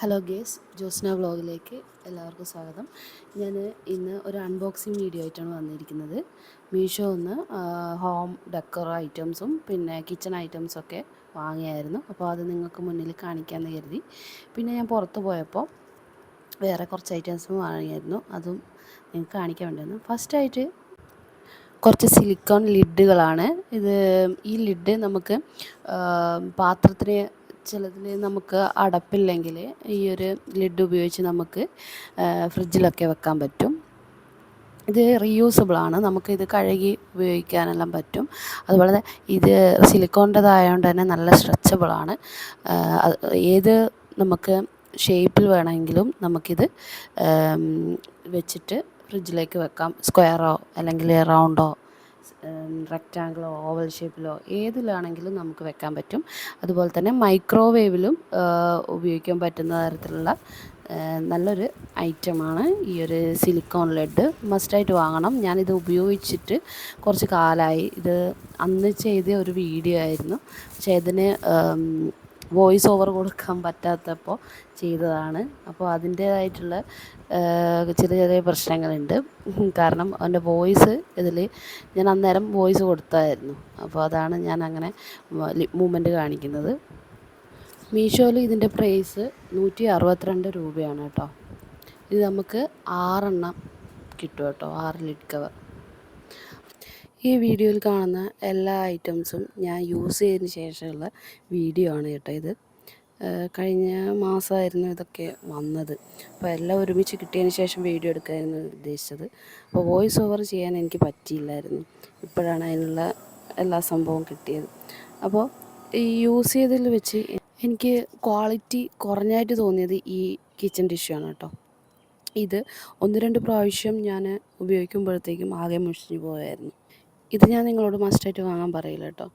Hello guys, Josna വ്ളോഗിലേക്ക് എല്ലാവർക്കും സ്വാഗതം. ഞാൻ ഇന്ന് ഒരു അൺബോക്സിങ് വീഡിയോ ആയിട്ടാണ് വന്നിരിക്കുന്നത്. മീഷോന്ന് ഹോം ഡെക്കർ ഐറ്റംസും പിന്നെ കിച്ചൺ ഐറ്റംസൊക്കെ വാങ്ങിയായിരുന്നു. അപ്പോൾ അത് നിങ്ങൾക്ക് മുന്നിൽ കാണിക്കാമെന്ന് കരുതി. പിന്നെ ഞാൻ പുറത്ത് പോയപ്പോൾ വേറെ കുറച്ച് ഐറ്റംസും വാങ്ങിയായിരുന്നു, അതും നിങ്ങൾക്ക് കാണിക്കാൻ വേണ്ടിയിരുന്നു. ഫസ്റ്റായിട്ട് കുറച്ച് സിലിക്കോൺ ലിഡുകളാണ് ഇത്. ഈ ലിഡ് നമുക്ക് പാത്രത്തിന് ചിലതിൽ നമുക്ക് അടപ്പില്ലെങ്കിൽ ഈ ഒരു ലിഡ് ഉപയോഗിച്ച് നമുക്ക് ഫ്രിഡ്ജിലൊക്കെ വെക്കാൻ പറ്റും. ഇത് റീയൂസബിളാണ്, നമുക്കിത് കഴുകി ഉപയോഗിക്കാനെല്ലാം പറ്റും. അതുപോലെ ഇത് സിലിക്കോണിൻ്റെതായതുകൊണ്ട് തന്നെ നല്ല സ്ട്രെച്ചബിളാണ്. ഏത് നമുക്ക് ഷേപ്പിൽ വേണമെങ്കിലും നമുക്കിത് വെച്ചിട്ട് ഫ്രിഡ്ജിലേക്ക് വെക്കാം. സ്ക്വയറോ അല്ലെങ്കിൽ റൗണ്ടോ റെക്റ്റാങ്കിളോ ഓവൽ ഷേപ്പിലോ ഏതിലാണെങ്കിലും നമുക്ക് വെക്കാൻ പറ്റും. അതുപോലെ തന്നെ മൈക്രോവേവിലും ഉപയോഗിക്കാൻ പറ്റുന്ന തരത്തിലുള്ള നല്ലൊരു ഐറ്റമാണ് ഈ ഒരു സിലിക്കോൺ ലെഡ്. മസ്റ്റായിട്ട് വാങ്ങണം. ഞാനിത് ഉപയോഗിച്ചിട്ട് കുറച്ച് കാലമായി. ഇത് അന്ന് ചെയ്ത ഒരു വീഡിയോ ആയിരുന്നു, പക്ഷേ ഇതിന് വോയിസ് ഓവർ കൊടുക്കാൻ പറ്റാത്തപ്പോൾ ചെയ്തതാണ്. അപ്പോൾ അതിൻ്റേതായിട്ടുള്ള ചെറിയ ചെറിയ പ്രശ്നങ്ങളുണ്ട്. കാരണം എൻ്റെ വോയിസ് ഇതിൽ ഞാൻ അന്നേരം വോയിസ് കൊടുത്തായിരുന്നു. അപ്പോൾ അതാണ് ഞാൻ അങ്ങനെ മൂവ്മെൻറ്റ് കാണിക്കുന്നത്. മീഷോയിൽ ഇതിൻ്റെ പ്രൈസ് 162 രൂപയാണ് കേട്ടോ. ഇത് നമുക്ക് 6 കിട്ടും കേട്ടോ, 6 ലിഡ് കവർ. ഈ വീഡിയോയിൽ കാണുന്ന എല്ലാ ഐറ്റംസും ഞാൻ യൂസ് ചെയ്തതിന് ശേഷമുള്ള വീഡിയോ ആണ് കേട്ടോ. ഇത് കഴിഞ്ഞ മാസമായിരുന്നു ഇതൊക്കെ വന്നത്. അപ്പോൾ എല്ലാം ഒരുമിച്ച് കിട്ടിയതിന് ശേഷം വീഡിയോ എടുക്കാനായിരുന്നു ഉദ്ദേശിച്ചത്. അപ്പോൾ വോയിസ് ഓവർ ചെയ്യാൻ എനിക്ക് പറ്റിയില്ലായിരുന്നു. ഇപ്പോഴാണ് അതിനുള്ള എല്ലാ സംഭവവും കിട്ടിയത്. അപ്പോൾ ഈ യൂസ് ചെയ്തതിൽ വെച്ച് എനിക്ക് ക്വാളിറ്റി കുറഞ്ഞായിട്ട് തോന്നിയത് ഈ കിച്ചൺ ടിഷ്യൂ ആണ് കേട്ടോ. ഇത് 1-2 പ്രാവശ്യം ഞാൻ ഉപയോഗിക്കുമ്പോഴത്തേക്കും ആകെ മുഷിഞ്ഞു പോയായിരുന്നു. ഇത് ഞാൻ നിങ്ങളോട് മസ്റ്റായിട്ട് വാങ്ങാൻ പറയില്ല കേട്ടോ.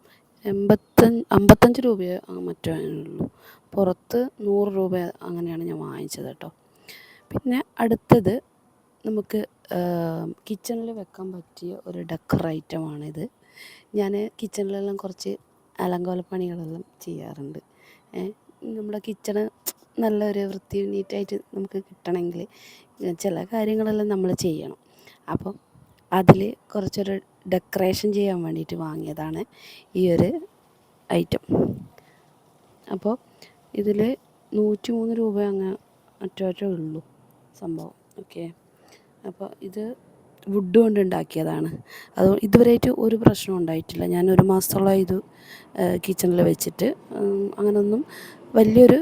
55 രൂപയോ മറ്റോ അതിനുള്ളൂ. പുറത്ത് 100 രൂപ അങ്ങനെയാണ് ഞാൻ വാങ്ങിച്ചത് കേട്ടോ. പിന്നെ അടുത്തത് നമുക്ക് കിച്ചണിൽ വെക്കാൻ പറ്റിയ ഒരു ഡെക്കർ ഐറ്റമാണിത്. ഞാൻ കിച്ചണിലെല്ലാം കുറച്ച് അലങ്കോലപ്പണികളെല്ലാം ചെയ്യാറുണ്ട്. നമ്മുടെ കിച്ചണ് നല്ലൊരു വൃത്തി നീറ്റായിട്ട് നമുക്ക് കിട്ടണമെങ്കിൽ ചില കാര്യങ്ങളെല്ലാം നമ്മൾ ചെയ്യണം. അപ്പം അതിൽ കുറച്ചൊരു ഡെക്കറേഷൻ ചെയ്യാൻ വേണ്ടിയിട്ട് വാങ്ങിയതാണ് ഈ ഒരു ഐറ്റം. അപ്പോൾ ഇതിൽ 103 രൂപ അങ്ങനെ മറ്റേ ഉള്ളൂ സംഭവം. ഓക്കെ, അപ്പോൾ ഇത് വുഡ് കൊണ്ട് ഉണ്ടാക്കിയതാണ്. അത് ഇതുവരെയായിട്ട് ഒരു പ്രശ്നം ഉണ്ടായിട്ടില്ല. ഞാൻ 1 മാസത്തോളം ഇത് കിച്ചണിൽ വെച്ചിട്ട് അങ്ങനൊന്നും വലിയൊരു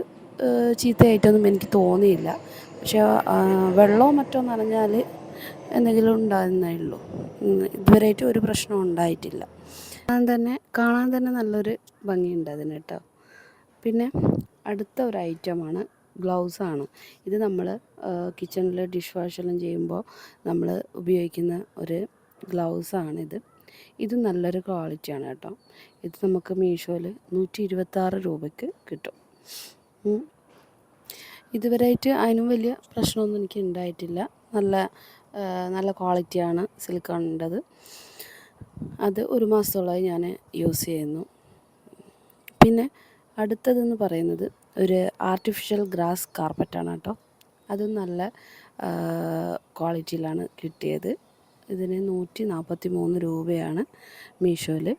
ചീത്തയായിട്ടൊന്നും എനിക്ക് തോന്നിയില്ല. പക്ഷേ വെള്ളമോ മറ്റോ നനഞ്ഞാൽ എന്തെങ്കിലും ഉണ്ടാകുന്നേ ഉള്ളൂ. ഇതുവരെയായിട്ട് ഒരു പ്രശ്നം ഉണ്ടായിട്ടില്ല. കാണാൻ തന്നെ നല്ലൊരു ഭംഗിയുണ്ട് അതിന് കേട്ടോ. പിന്നെ അടുത്ത ഒരു ഐറ്റമാണ് ഗ്ലൗസാണ്. ഇത് നമ്മൾ കിച്ചണിൽ ഡിഷ് വാഷെല്ലാം ചെയ്യുമ്പോൾ നമ്മൾ ഉപയോഗിക്കുന്ന ഒരു ഗ്ലൗസാണിത്. ഇത് നല്ലൊരു ക്വാളിറ്റിയാണ് കേട്ടോ. ഇത് നമുക്ക് മീഷോയിൽ 126 രൂപയ്ക്ക് കിട്ടും. ഇതുവരെയായിട്ട് അതിനും വലിയ പ്രശ്നമൊന്നും എനിക്ക് ഉണ്ടായിട്ടില്ല. നല്ല ക്വാളിറ്റിയാണ് സിലിക്കോണിൻ്റെത്. അത് 1 മാസത്തോളമായി ഞാൻ യൂസ് ചെയ്യുന്നു. പിന്നെ അടുത്തതെന്ന് പറയുന്നത് ഒരു ആർട്ടിഫിഷ്യൽ ഗ്രാസ് കാർപ്പറ്റാണ് കേട്ടോ. അതും നല്ല ക്വാളിറ്റിയിലാണ് കിട്ടിയത്. ഇതിന് 143 രൂപയാണ് മീഷോയിൽ.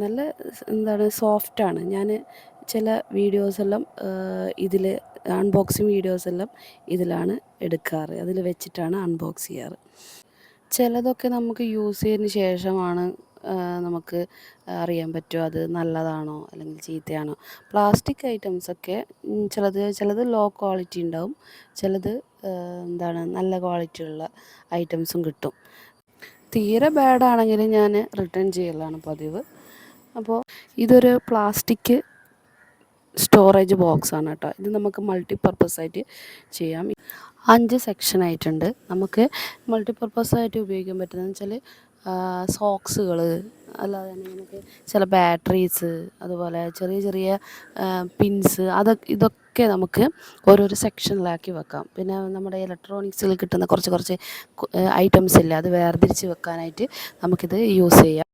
നല്ല സോഫ്റ്റാണ്. ഞാൻ ചില വീഡിയോസെല്ലാം ഇതിൽ അൺബോക്സിങ് വീഡിയോസെല്ലാം ഇതിലാണ് എടുക്കാറ്. അതിൽ വെച്ചിട്ടാണ് അൺബോക്സ് ചെയ്യാറ്. ചിലതൊക്കെ നമുക്ക് യൂസ് ചെയ്തതിന് ശേഷമാണ് നമുക്ക് അറിയാൻ പറ്റുമോ അത് നല്ലതാണോ അല്ലെങ്കിൽ ചീത്തയാണോ. പ്ലാസ്റ്റിക് ഐറ്റംസൊക്കെ ചിലത് ലോ ക്വാളിറ്റി ഉണ്ടാവും, ചിലത് നല്ല ക്വാളിറ്റി ഉള്ള ഐറ്റംസും കിട്ടും. തീരെ ബാഡാണെങ്കിൽ ഞാൻ റിട്ടേൺ ചെയ്യലാണ് പതിവ്. അപ്പോൾ ഇതൊരു പ്ലാസ്റ്റിക് സ്റ്റോറേജ് ബോക്സാണ് കേട്ടോ. ഇത് നമുക്ക് മൾട്ടിപർപ്പസായിട്ട് ചെയ്യാം. 5 സെക്ഷനായിട്ടുണ്ട്. നമുക്ക് മൾട്ടിപർപ്പസായിട്ട് ഉപയോഗിക്കാൻ പറ്റുന്നതെന്ന് വെച്ചാൽ സോക്സുകൾ, അല്ലാതെ തന്നെ നമുക്ക് ചില ബാറ്ററീസ്, അതുപോലെ ചെറിയ ചെറിയ പിൻസ്, ഇതൊക്കെ നമുക്ക് ഓരോരോ സെക്ഷനിലാക്കി വെക്കാം. പിന്നെ നമ്മുടെ ഇലക്ട്രോണിക്സിൽ കിട്ടുന്ന കുറച്ച് ഐറ്റംസ് ഇല്ല, അത് വേർതിരിച്ച് വെക്കാനായിട്ട് നമുക്കിത് യൂസ് ചെയ്യാം.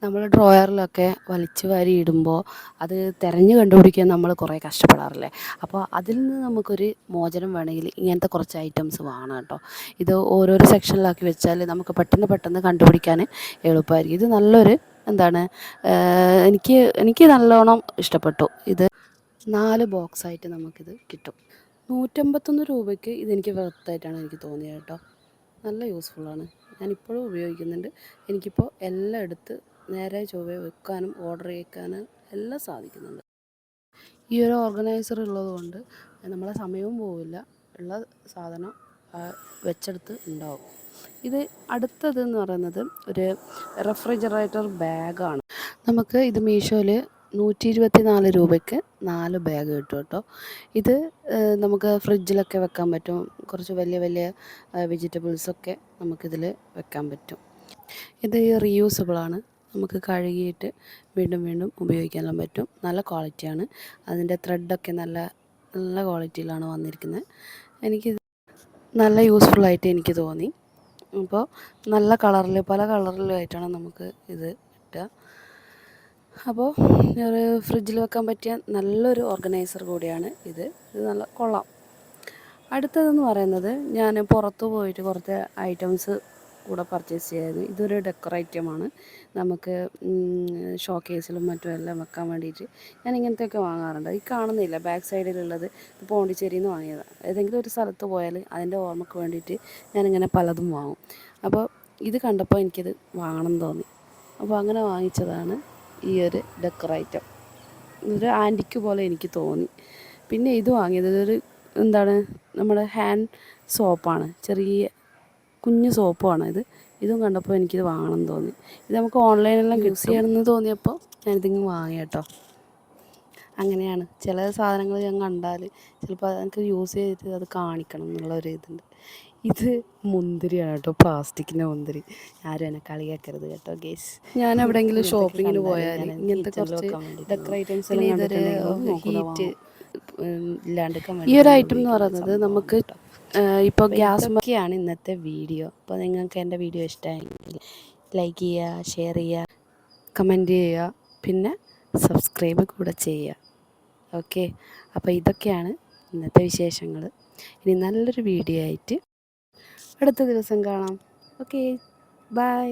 നമ്മൾ ഡ്രോയറിലൊക്കെ വലിച്ചു വാരി ഇടുമ്പോൾ അത് തിരഞ്ഞ് കണ്ടുപിടിക്കാൻ നമ്മൾ കുറേ കഷ്ടപ്പെടാറില്ലേ. അപ്പോൾ അതിൽ നിന്ന് നമുക്കൊരു മോചനം വേണമെങ്കിൽ ഇങ്ങനത്തെ കുറച്ച് ഐറ്റംസ് വേണം കേട്ടോ. ഇത് ഓരോരോ സെക്ഷനിലാക്കി വെച്ചാൽ നമുക്ക് പെട്ടെന്ന് പെട്ടെന്ന് കണ്ടുപിടിക്കാൻ എളുപ്പമായിരിക്കും. ഇത് നല്ലൊരു എന്താണ്, എനിക്ക് നല്ലോണം ഇഷ്ടപ്പെട്ടു. ഇത് 4 ബോക്സായിട്ട് നമുക്കിത് കിട്ടും. 151 രൂപയ്ക്ക് ഇതെനിക്ക് വെർത്തായിട്ടാണ് എനിക്ക് തോന്നിയത് കേട്ടോ. നല്ല യൂസ്ഫുള്ളാണ്, ഞാനിപ്പോഴും ഉപയോഗിക്കുന്നുണ്ട്. എനിക്കിപ്പോൾ എല്ലാം എടുത്ത് നേരെ ചൊവ്വേ വെക്കാനും ഓർഡർ ചെയ്യിക്കാനും എല്ലാം സാധിക്കുന്നുണ്ട്. ഈ ഒരു ഓർഗനൈസർ ഉള്ളത് കൊണ്ട് നമ്മളെ സമയവും പോവില്ല, ഉള്ള സാധനം വെച്ചെടുത്ത് ഉണ്ടാവും. ഇത് അടുത്തതെന്ന് പറയുന്നത് ഒരു റെഫ്രിജറേറ്റർ ബാഗാണ്. നമുക്ക് ഇത് മീഷോയിൽ 124 രൂപയ്ക്ക് 4 ബാഗ് കിട്ടും കേട്ടോ. ഇത് നമുക്ക് ഫ്രിഡ്ജിലൊക്കെ വെക്കാൻ പറ്റും. കുറച്ച് വലിയ വലിയ വെജിറ്റബിൾസൊക്കെ നമുക്കിതിൽ വെക്കാൻ പറ്റും. ഇത് റീയൂസബിളാണ്, നമുക്ക് കഴുകിയിട്ട് വീണ്ടും വീണ്ടും ഉപയോഗിക്കാനും പറ്റും. നല്ല ക്വാളിറ്റിയാണ്, അതിൻ്റെ ത്രെഡൊക്കെ നല്ല നല്ല ക്വാളിറ്റിയിലാണ് വന്നിരിക്കുന്നത്. എനിക്കിത് നല്ല യൂസ്ഫുള്ളായിട്ട് എനിക്ക് തോന്നി. അപ്പോൾ നല്ല കളറിൽ പല കളറിലായിട്ടാണ് നമുക്ക് ഇത് കിട്ടുക. അപ്പോൾ ഒരു ഫ്രിഡ്ജിൽ വെക്കാൻ പറ്റിയ നല്ലൊരു ഓർഗനൈസർ കൂടിയാണ് ഇത്. ഇത് നല്ല കൊള്ളാം. അടുത്തതെന്ന് പറയുന്നത് ഞാൻ പുറത്ത് പോയിട്ട് കുറച്ച് ഐറ്റംസ് കൂടെ പർച്ചേസ് ചെയ്യായിരുന്നു. ഇതൊരു ഡെക്കറേറ്റീവാണ്, നമുക്ക് ഷോക്കേസിലും മറ്റും എല്ലാം വെക്കാൻ വേണ്ടിയിട്ട് ഞാൻ ഇങ്ങനത്തെയൊക്കെ വാങ്ങാറുണ്ട്. ഈ കാണുന്നില്ല ബാക്ക് സൈഡിലുള്ളത്, ഇത് പോണ്ടിച്ചേരിയിൽ നിന്ന് വാങ്ങിയതാണ്. ഏതെങ്കിലും ഒരു സ്ഥലത്ത് പോയാൽ അതിൻ്റെ ഓർമ്മയ്ക്ക് വേണ്ടിയിട്ട് ഞാനിങ്ങനെ പലതും വാങ്ങും. അപ്പോൾ ഇത് കണ്ടപ്പോൾ എനിക്കിത് വാങ്ങണം എന്ന് തോന്നി. അപ്പോൾ അങ്ങനെ വാങ്ങിച്ചതാണ് ഈ ഒരു ഡെക്കറേറ്റർ. ഇതൊരു ആൻറ്റിക്ക് പോലെ എനിക്ക് തോന്നി. പിന്നെ ഇത് വാങ്ങിയത് ഇതൊരു എന്താണ്, നമ്മുടെ ഹാൻഡ് സോപ്പാണ്, ചെറിയ കുഞ്ഞു സോപ്പുമാണ് ഇത്. ഇതും കണ്ടപ്പോൾ എനിക്കിത് വാങ്ങണമെന്ന് തോന്നി. ഇത് നമുക്ക് ഓൺലൈനിലെല്ലാം യൂസ് ചെയ്യണമെന്ന് തോന്നിയപ്പോൾ ഞാനിതിങ്ങ് വാങ്ങി കേട്ടോ. അങ്ങനെയാണ് ചില സാധനങ്ങൾ ഞാൻ കണ്ടാൽ ചിലപ്പോൾ എനിക്ക് യൂസ് ചെയ്തിട്ട് അത് കാണിക്കണം എന്നുള്ളൊരു ഇതുണ്ട്. ഇത് മുന്തിരിയാണ് കേട്ടോ, പ്ലാസ്റ്റിക്കിൻ്റെ മുന്തിരി. ആരും എന്നെ കളിയാക്കരുത് കേട്ടോ ഗേസ്. ഞാൻ എവിടെയെങ്കിലും ഷോപ്പിങ്ങിന് പോയാൽ ഇങ്ങനത്തെ കുറച്ച് ഡെക്കറേറ്റംസ് എല്ലാം കണ്ടിട്ടുണ്ടെങ്കിൽ ഹീറ്റ് ഇല്ലാണ്ടിരിക്കാൻ ഈ ഒരു ഐറ്റം എന്ന് പറയുന്നത് നമുക്ക് ഇപ്പോൾ ഗ്യാസ് ഒക്കെയാണ് ഇന്നത്തെ വീഡിയോ. അപ്പോൾ നിങ്ങൾക്ക് എൻ്റെ വീഡിയോ ഇഷ്ടമായെങ്കിൽ ലൈക്ക് ചെയ്യുക, ഷെയർ ചെയ്യുക, കമൻറ്റ് ചെയ്യുക, പിന്നെ സബ്സ്ക്രൈബ് കൂടെ ചെയ്യുക. ഓക്കെ, അപ്പോൾ ഇതൊക്കെയാണ് ഇന്നത്തെ വിശേഷങ്ങൾ. ഇനി നല്ലൊരു വീഡിയോ ആയിട്ട് അടുത്ത ദിവസം കാണാം. Okay, by.